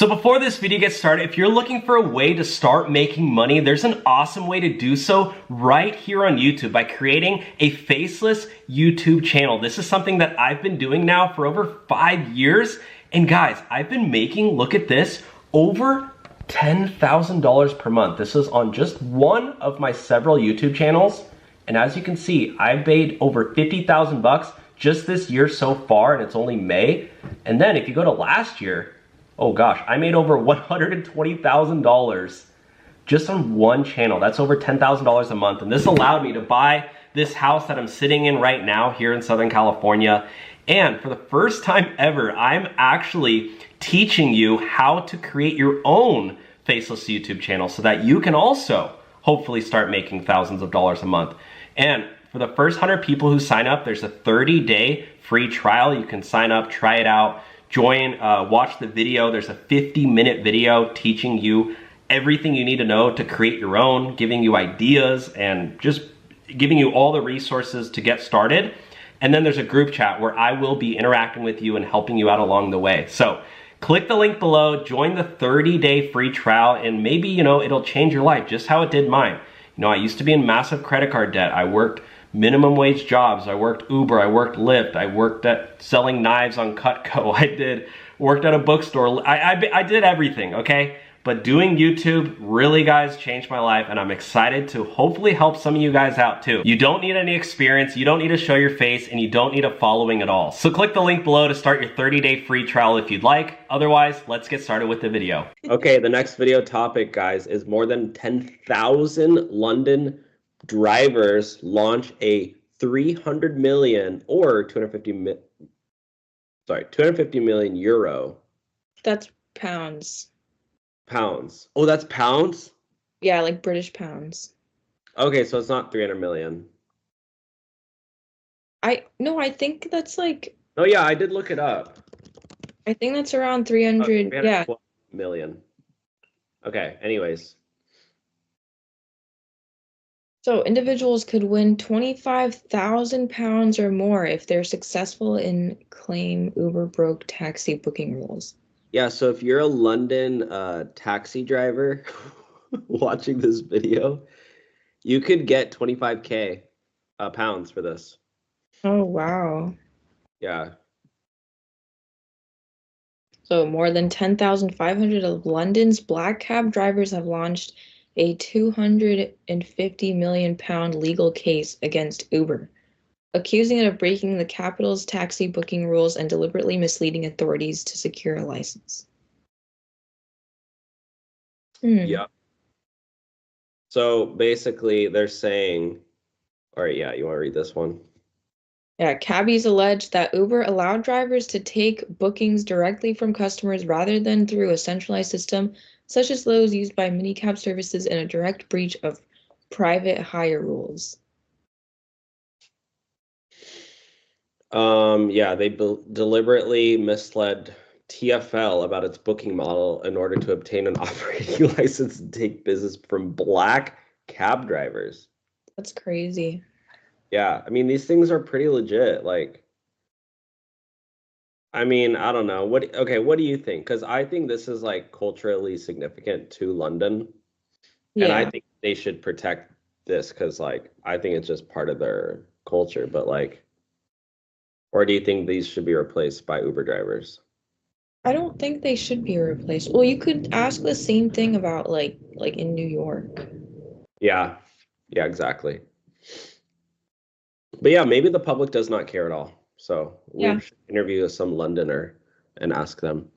So before this video gets started, if you're looking for a way to start making money, there's an awesome way to do so right here on YouTube by creating a faceless YouTube channel. This is something that I've been doing now for over 5 years. And guys, I've been making, look at this, over $10,000 per month. This is on just one of my several YouTube channels. And as you can see, I've made over 50,000 bucks just this year so far, and it's only May. And then if you go to last year, oh gosh, I made over $120,000 just on one channel. That's over $10,000 a month. And this allowed me to buy this house that I'm sitting in right now here in Southern California. And for the first time ever, I'm actually teaching you how to create your own faceless YouTube channel so that you can also hopefully start making thousands of dollars a month. And for the first 100 people who sign up, there's a 30-day free trial. You can sign up, try it out. Join, watch the video. There's a 50-minute video teaching you everything you need to know to create your own, giving you ideas and just giving you all the resources to get started. And then there's a group chat where I will be interacting with you and helping you out along the way. So click the link below, join the 30-day free trial, and maybe, it'll change your life just how it did mine. I used to be in massive credit card debt. I worked minimum wage jobs. I worked Uber, I worked Lyft, I worked at selling knives on Cutco. Worked at a bookstore. I did everything, okay? But doing YouTube really, guys, changed my life, and I'm excited to hopefully help some of you guys out too. You don't need any experience, you don't need to show your face, and you don't need a following at all. So click the link below to start your 30-day free trial if you'd like. Otherwise, let's get started with the video. Okay, the next video topic, guys, is more than 10,000 London drivers launch a 300 million or 250 million euro. That's pounds. Pounds. Oh, that's pounds? Yeah, like British pounds. Okay, so it's not 300 million. I think that's like... Oh yeah, I did look it up. I think that's around 300, yeah. Million. Okay, anyways. So individuals could win 25,000 pounds or more if they're successful in claim Uber broke taxi booking rules. Yeah, so if you're a London taxi driver watching this video, you could get 25K pounds for this. Oh, wow. Yeah. So more than 10,500 of London's black cab drivers have launched a 250 million pound legal case against Uber, accusing it of breaking the capital's taxi booking rules and deliberately misleading authorities to secure a license. Yeah. So basically they're saying, all right, yeah, you want to read this one? Yeah, cabbies allege that Uber allowed drivers to take bookings directly from customers rather than through a centralized system, such as those used by minicab services, in a direct breach of private hire rules. Yeah, they deliberately misled TfL about its booking model in order to obtain an operating license and take business from black cab drivers. That's crazy. Yeah, I mean, these things are pretty legit. Like, I mean, I don't know. What do you think? Because I think this is like culturally significant to London. Yeah. And I think they should protect this because, like, I think it's just part of their culture. But, like, or do you think these should be replaced by Uber drivers? I don't think they should be replaced. Well, you could ask the same thing about like in New York. Yeah, exactly. But yeah, maybe the public does not care at all. So we should interview some Londoner and ask them.